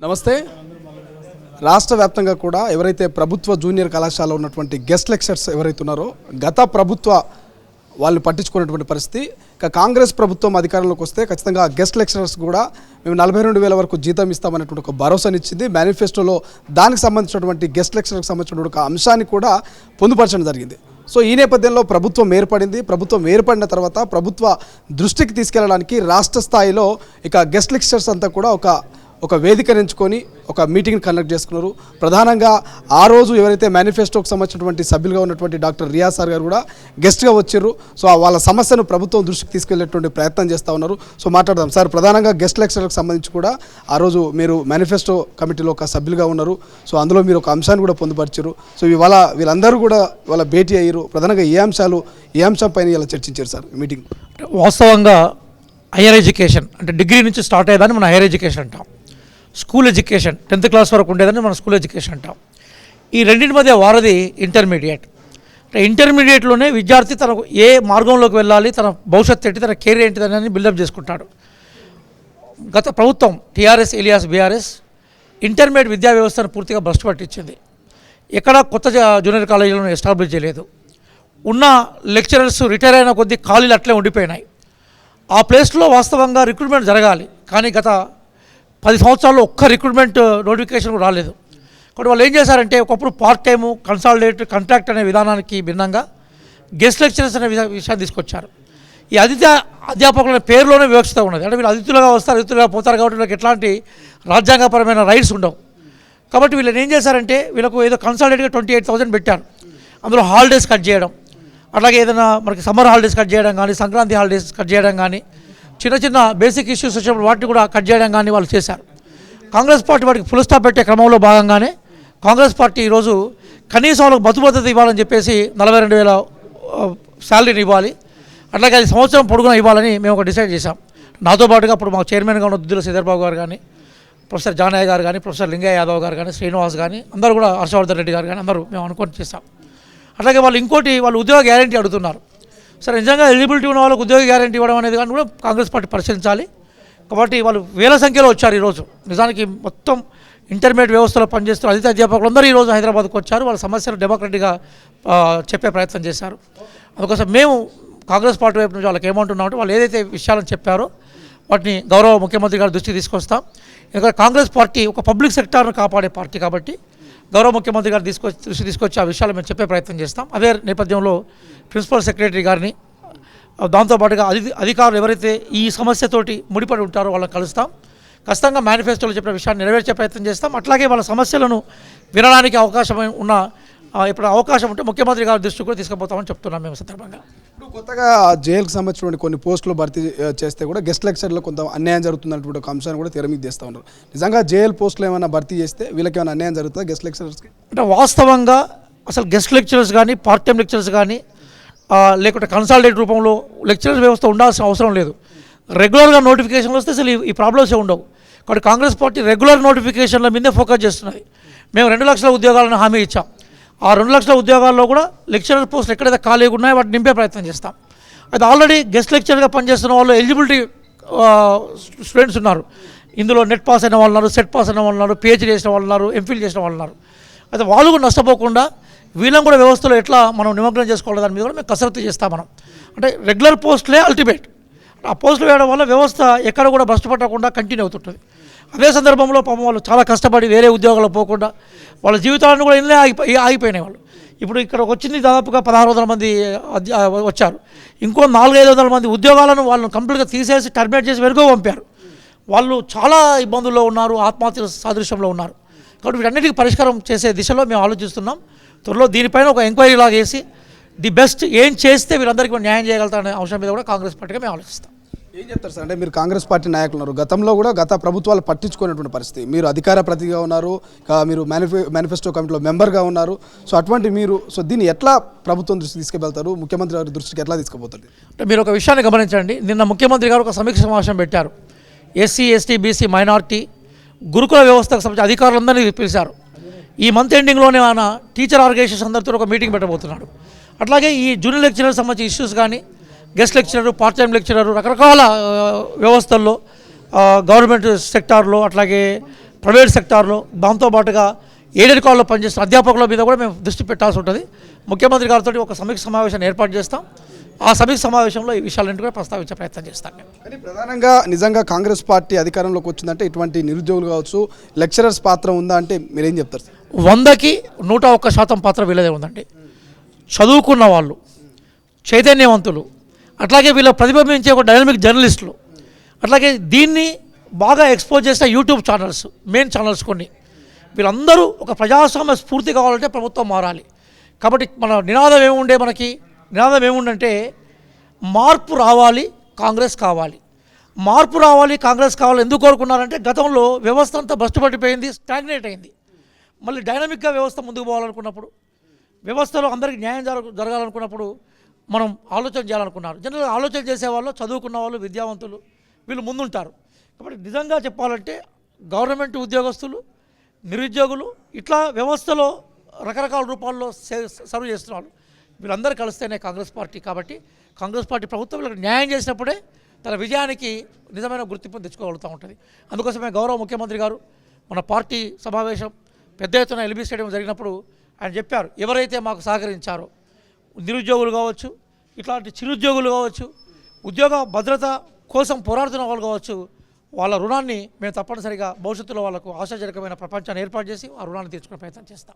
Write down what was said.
నమస్తే. రాష్ట్ర వ్యాప్తంగా కూడా ఎవరైతే ప్రభుత్వ జూనియర్ కళాశాలలో ఉన్నటువంటి గెస్ట్ లెక్చరర్స్ ఎవరైతే ఉన్నారో గత ప్రభుత్వ వాళ్ళు పట్టించుకున్నటువంటి పరిస్థితి. ఇక కాంగ్రెస్ ప్రభుత్వం అధికారంలోకి వస్తే ఖచ్చితంగా గెస్ట్ లెక్చరర్స్ కూడా మేము 42,000 వరకు జీతం ఇస్తామనేటువంటి ఒక భరోసానిచ్చింది. మేనిఫెస్టోలో దానికి సంబంధించినటువంటి గెస్ట్ లెక్చరర్కి సంబంధించినటువంటి ఒక అంశాన్ని కూడా పొందుపరచడం జరిగింది. సో ఈ నేపథ్యంలో ప్రభుత్వం ఏర్పడింది. ప్రభుత్వం ఏర్పడిన తర్వాత ప్రభుత్వ దృష్టికి తీసుకెళ్లడానికి రాష్ట్ర స్థాయిలో ఇక గెస్ట్ లెక్చరర్స్ అంతా కూడా ఒక వేదికను ఎంచుకొని ఒక మీటింగ్ని కండక్ట్ చేసుకున్నారు. ప్రధానంగా ఆ రోజు ఎవరైతే మేనిఫెస్టోకి సంబంధించినటువంటి సభ్యులుగా ఉన్నటువంటి డాక్టర్ రియాజ్ సార్ గారు కూడా గెస్ట్గా వచ్చారు. సో వాళ్ళ సమస్యను ప్రభుత్వం దృష్టికి తీసుకెళ్లేటువంటి ప్రయత్నం చేస్తూ ఉన్నారు. సో మాట్లాడదాం సార్. ప్రధానంగా గెస్ట్ లెక్చరర్కి సంబంధించి కూడా ఆ రోజు మీరు మేనిఫెస్టో కమిటీలో ఒక సభ్యులుగా ఉన్నారు. సో అందులో మీరు ఒక అంశాన్ని కూడా పొందుపరిచారు. సో ఇవాళ వీళ్ళందరూ కూడా ఇవాళ భేటీ అయ్యారు. ప్రధానంగా ఏ అంశం పైన ఇలా చర్చించారు సార్ మీటింగ్? వాస్తవంగా హైయర్ ఎడ్యుకేషన్ అంటే డిగ్రీ నుంచి స్టార్ట్ అయ్యేదాన్ని మనం హైయర్ ఎడ్యుకేషన్ అంటాం. స్కూల్ ఎడ్యుకేషన్ 10th క్లాస్ వరకు ఉండేదని మనం స్కూల్ ఎడ్యుకేషన్ అంటాం. ఈ రెండింటి మధ్య వారది ఇంటర్మీడియట్. ఇంటర్మీడియట్లోనే విద్యార్థి తనకు ఏ మార్గంలోకి వెళ్ళాలి, తన భవిష్యత్తు ఏంటి, తన కెరీర్ ఏంటిదని బిల్డప్ చేసుకుంటాడు. గత ప్రభుత్వం టీఆర్ఎస్ ఎలియాస్ బీఆర్ఎస్ ఇంటర్మీడియట్ విద్యా వ్యవస్థను పూర్తిగా భ్రష్టు పట్టించింది. ఎక్కడ కొత్త జూనియర్ కాలేజీలను ఎస్టాబ్లిష్ చేయలేదు. ఉన్న లెక్చరర్స్ రిటైర్ అయిన కొద్దీ ఖాళీలు అట్లే ఉండిపోయినాయి. ఆ ప్లేస్లో వాస్తవంగా రిక్రూట్మెంట్ జరగాలి, కానీ గత 10 సంవత్సరాల్లో ఒక్క రిక్రూట్మెంట్ నోటిఫికేషన్ కూడా రాలేదు. కాబట్టి వాళ్ళు ఏం చేశారంటే ఒకప్పుడు పార్ట్ టైము, కన్సాలిడేట్, కాంట్రాక్ట్ అనే విధానానికి భిన్నంగా గెస్ట్ లెక్చరర్స్ అనే విషయాన్ని తీసుకొచ్చారు. ఈ అధ్యాపకుల పేరులోనే వివక్షత ఉన్నది. అంటే వీళ్ళు అతిథులుగా వస్తారు, అతిథులుగా పోతారు. కాబట్టి వీళ్ళకి ఎట్లాంటి రాజ్యాంగపరమైన రైట్స్ ఉండవు. కాబట్టి వీళ్ళని ఏం చేశారంటే వీళ్ళకు ఏదో కన్సాలిడేట్గా 28,000 పెట్టారు. అందులో హాలిడేస్ కట్ చేయడం, అట్లాగే ఏదైనా మనకి సమ్మర్ హాలిడేస్ కట్ చేయడం కానీ, సంక్రాంతి హాలిడేస్ కట్ చేయడం కానీ, చిన్న బేసిక్ ఇష్యూస్ వచ్చినప్పుడు వాటిని కూడా కట్ చేయడం కానీ వాళ్ళు చేశారు. కాంగ్రెస్ పార్టీ వాటికి ఫుల్ స్టాప్ పెట్టే క్రమంలో భాగంగానే కాంగ్రెస్ పార్టీ ఈరోజు కనీసం వాళ్ళకి భద్రత ఇవ్వాలని చెప్పేసి 42,000 శాలరీని ఇవ్వాలి, అట్లాగే అది సంవత్సరం పొడుగున ఇవ్వాలని మేము ఒక డిసైడ్ చేశాం. నాతో పాటుగా అప్పుడు మాకు చైర్మన్గా ఉన్న దుద్దుల శ్రీధర్బాబు గారు కానీ, ప్రొఫెసర్ జానయ్య గారు కానీ, ప్రొఫెసర్ లింగయ్య యాదవ్ గారు కానీ, శ్రీనివాస్ కానీ, అందరూ కూడా హర్షవర్ధన్ రెడ్డి గారు కానీ అందరూ మేము అనుకొని చేస్తాం. అట్లాగే వాళ్ళు ఉద్యోగ గ్యారంటీ అడుగుతున్నారు. సరే, నిజంగా ఎలిజిబిలిటీ ఉన్న వాళ్ళకు ఉద్యోగ గ్యారంటీ ఇవ్వడం అనేది కానీ కూడా కాంగ్రెస్ పార్టీ పరిశీలించాలి. కాబట్టి వాళ్ళు వేల సంఖ్యలో వచ్చారు ఈరోజు. నిజానికి మొత్తం ఇంటర్మీడియట్ వ్యవస్థలో పనిచేస్తున్న అధ్యాపకులందరూ ఈరోజు హైదరాబాద్కు వచ్చారు. వాళ్ళ సమస్యలు డెమోక్రటిక్గా చెప్పే ప్రయత్నం చేశారు. అందుకోసం మేము కాంగ్రెస్ పార్టీ వైపు నుంచి వాళ్ళకి ఏమంటున్నామంటే వాళ్ళు ఏదైతే విషయాలను చెప్పారో వాటిని గౌరవ ముఖ్యమంత్రి గారి దృష్టికి తీసుకొస్తాం. ఎందుకంటే కాంగ్రెస్ పార్టీ ఒక పబ్లిక్ సెక్టార్ను కాపాడే పార్టీ కాబట్టి గౌరవ ముఖ్యమంత్రి గారు దృష్టి తీసుకొచ్చి ఆ విషయాలు మేము చెప్పే ప్రయత్నం చేస్తాం. అదే నేపథ్యంలో ప్రిన్సిపల్ సెక్రటరీ గారిని, దాంతోపాటుగా అధికారులు ఎవరైతే ఈ సమస్యతోటి ముడిపడి ఉంటారో వాళ్ళని కలుస్తాం. ఖచ్చితంగా మేనిఫెస్టోలో చెప్పిన విషయాన్ని నెరవేర్చే ప్రయత్నం చేస్తాం. అట్లాగే వాళ్ళ సమస్యలను వినడానికి ఇప్పుడు అవకాశం ఉంటే ముఖ్యమంత్రి గారి దృష్టికి కూడా తీసుకుపోతామని చెప్తున్నాం మేము సందర్భంగా. ఇప్పుడు కొత్తగా జైలుకి సంబంధించినటువంటి కొన్ని పోస్టులు భర్తీ చేస్తే కూడా గెస్ట్ లెక్చర్లో కొంత అన్యాయం జరుగుతున్నటువంటి ఒక అంశాన్ని కూడా తెర మీద తెస్తూ ఉన్నారు. నిజంగా జైలు పోస్టులు ఏమైనా భర్తీ చేస్తే వీళ్ళకి ఏమైనా అన్యాయం జరుగుతుందా గెస్ట్ లెక్చరర్స్కి? అంటే వాస్తవంగా అసలు గెస్ట్ లెక్చరర్స్ కానీ, పార్ట్ టైం లెక్చరర్స్ కానీ, లేకుంటే కన్సాలిడేట్ రూపంలో లెక్చరర్స్ వ్యవస్థ ఉండాల్సిన అవసరం లేదు. రెగ్యులర్గా నోటిఫికేషన్లు వస్తే అసలు ఈ ప్రాబ్లమ్సే ఉండవు. కాబట్టి కాంగ్రెస్ పార్టీ రెగ్యులర్ నోటిఫికేషన్ల మీదే ఫోకస్ చేస్తున్నది. మేము 2 లక్షల ఉద్యోగాలను హామీ ఇచ్చాం. ఆ 2 లక్షల ఉద్యోగాల్లో కూడా లెక్చరర్ పోస్టులు ఎక్కడైతే ఖాళీగా ఉన్నాయో వాటిని నింపే ప్రయత్నం చేస్తాం. అయితే ఆల్రెడీ గెస్ట్ లెక్చరర్గా పనిచేస్తున్న వాళ్ళు ఎలిజిబిలిటీ స్టూడెంట్స్ ఉన్నారు. ఇందులో నెట్ పాస్ అయిన వాళ్ళు ఉన్నారు, సెట్ పాస్ అయిన వాళ్ళు ఉన్నారు, పిహెచ్డీ చేసిన వాళ్ళు ఉన్నారు, ఎంఫిల్ చేసిన వాళ్ళు ఉన్నారు. అయితే వాళ్ళు కూడా నష్టపోకుండా వీళ్ళని కూడా వ్యవస్థలో ఎట్లా మనం నిమగ్నం చేసుకోవాలి దాని మీద కూడా మేము కసరత్తు చేస్తాం. మనం అంటే రెగ్యులర్ పోస్టులే అల్టిమేట్. ఆ పోస్టులు వేయడం వల్ల వ్యవస్థ ఎక్కడ కూడా భ్రష్టపడకుండా కంటిన్యూ అవుతుంటుంది. అదే సందర్భంలో పాపం వాళ్ళు చాలా కష్టపడి వేరే ఉద్యోగాలు పోకుండా వాళ్ళ జీవితాలను కూడా ఇల్లే ఆగిపోయినాయి. వాళ్ళు ఇప్పుడు ఇక్కడ వచ్చింది దాదాపుగా 1600 మంది వచ్చారు. ఇంకో 400-500 మంది ఉద్యోగాలను వాళ్ళని కంప్లీట్గా తీసేసి టర్మినేట్ చేసి వెనుకో పంపారు. వాళ్ళు చాలా ఇబ్బందుల్లో ఉన్నారు, ఆత్మహత్య సాదృశ్యంలో ఉన్నారు. కాబట్టి వీటన్నిటికీ పరిష్కారం చేసే దిశలో మేము ఆలోచిస్తున్నాం. త్వరలో దీనిపైన ఒక ఎంక్వైరీ లాగా వేసి ది బెస్ట్ ఏం చేస్తే వీరందరికీ న్యాయం చేయగలుగుతారనే అంశం మీద కూడా కాంగ్రెస్ పార్టీగా మేము ఆలోచిస్తాం. ఏం చెప్తారు సార్? అంటే మీరు కాంగ్రెస్ పార్టీ నాయకులు ఉన్నారు, గతంలో కూడా గత ప్రభుత్వాలు పట్టించుకునేటువంటి పరిస్థితి, మీరు అధికార ప్రతిగా ఉన్నారు, మీరు మేనిఫెస్టో కమిటీలో మెంబర్గా ఉన్నారు. సో అటువంటి మీరు దీన్ని ఎట్లా ప్రభుత్వం దృష్టికి తీసుకువెళ్తారు, ముఖ్యమంత్రి గారి దృష్టికి ఎట్లా తీసుకుపోతారు? అంటే మీరు ఒక విషయాన్ని గమనించండి. నిన్న ముఖ్యమంత్రి గారు ఒక సమీక్ష సమావేశం పెట్టారు. ఎస్సీ, ఎస్టీ, బీసీ, మైనార్టీ, గురుకుల వ్యవస్థకు సంబంధించిన అధికారులందరినీ పిలిచారు. ఈ మంత్ ఎండింగ్లోనే ఆయన టీచర్ ఆర్గనైజేషన్ అందరితో ఒక మీటింగ్ పెట్టబోతున్నాడు. అట్లాగే ఈ జూనియర్ లెక్చరర్ సంబంధించిన ఇష్యూస్ కానీ, guest lecturer, part time lecturer, రకరకాల వ్యవస్థల్లో గవర్నమెంట్ సెక్టార్లో, అట్లాగే ప్రైవేట్ సెక్టార్లో, దాంతోపాటుగా ఎయిడెడ్ కాలేజ్లో పనిచేస్తున్న అధ్యాపకుల మీద కూడా మేము దృష్టి పెట్టాల్సి ఉంటుంది. ముఖ్యమంత్రి గారితో ఒక సమీక్ష సమావేశాన్ని ఏర్పాటు చేస్తాం. ఆ సమీక్ష సమావేశంలో ఈ విషయాలన్నింటి కూడా ప్రస్తావించే ప్రయత్నం చేస్తాం మేము. కానీ ప్రధానంగా నిజంగా కాంగ్రెస్ పార్టీ అధికారంలోకి వచ్చిందంటే ఇటువంటి నిరుద్యోగులు కావచ్చు, లెక్చరర్స్ పాత్ర ఉందా అంటే మీరేం చెప్తారు? 100కి 101% పాత్ర వీళ్ళదే ఉందండి. చదువుకున్న వాళ్ళు, చైతన్యవంతులు, అట్లాగే వీళ్ళ ప్రతిబింబించే ఒక డైనమిక్ జర్నలిస్టులు, అట్లాగే దీన్ని బాగా ఎక్స్పోజ్ చేసిన యూట్యూబ్ ఛానల్స్, మెయిన్ ఛానల్స్ కొన్ని, వీళ్ళందరూ ఒక ప్రజాస్వామ్య స్ఫూర్తి కావాలంటే ప్రభుత్వం మారాలి. కాబట్టి మన నినాదం ఏముందంటే మార్పు రావాలి, కాంగ్రెస్ కావాలి. మార్పు రావాలి, కాంగ్రెస్ కావాలి ఎందుకు కోరుకున్నారంటే గతంలో వ్యవస్థ అంతా బస్టు పట్టిపోయింది, స్టాగ్నేట్ అయింది. మళ్ళీ డైనమిక్గా వ్యవస్థ ముందుకు పోవాలనుకున్నప్పుడు, వ్యవస్థలో అందరికీ న్యాయం జరగాలనుకున్నప్పుడు మనం ఆలోచన చేయాలనుకున్నారు. జనరల్గా ఆలోచన చేసేవాళ్ళు చదువుకున్న వాళ్ళు, విద్యావంతులు వీళ్ళు ముందుంటారు. కాబట్టి నిజంగా చెప్పాలంటే గవర్నమెంట్ ఉద్యోగస్తులు, నిరుద్యోగులు ఇట్లా వ్యవస్థలో రకరకాల రూపాల్లో సర్వ్ చేస్తున్నారు. వీళ్ళందరూ కలిస్తేనే కాంగ్రెస్ పార్టీ. కాబట్టి కాంగ్రెస్ పార్టీ ప్రభుత్వం వీళ్ళకి న్యాయం చేసినప్పుడే తన విజయానికి నిజమైన గుర్తింపును తెచ్చుకోగలుగుతూ ఉంటుంది. అందుకోసమే గౌరవ ముఖ్యమంత్రి గారు మన పార్టీ సమావేశం పెద్ద ఎత్తున ఎల్బీ స్టేడియం జరిగినప్పుడు ఆయన చెప్పారు, ఎవరైతే మాకు సహకరించారో నిరుద్యోగులు కావచ్చు, ఇట్లాంటి చిరుద్యోగులు కావచ్చు, ఉద్యోగ భద్రత కోసం పోరాడుతున్న వాళ్ళు కావచ్చు, వాళ్ళ రుణాన్ని మేము తప్పనిసరిగా భవిష్యత్తులో వాళ్ళకు ఆశాజనకమైన ప్రపంచాన్ని ఏర్పాటు చేసి ఆ రుణాన్ని తీర్చుకునే ప్రయత్నం చేస్తాం.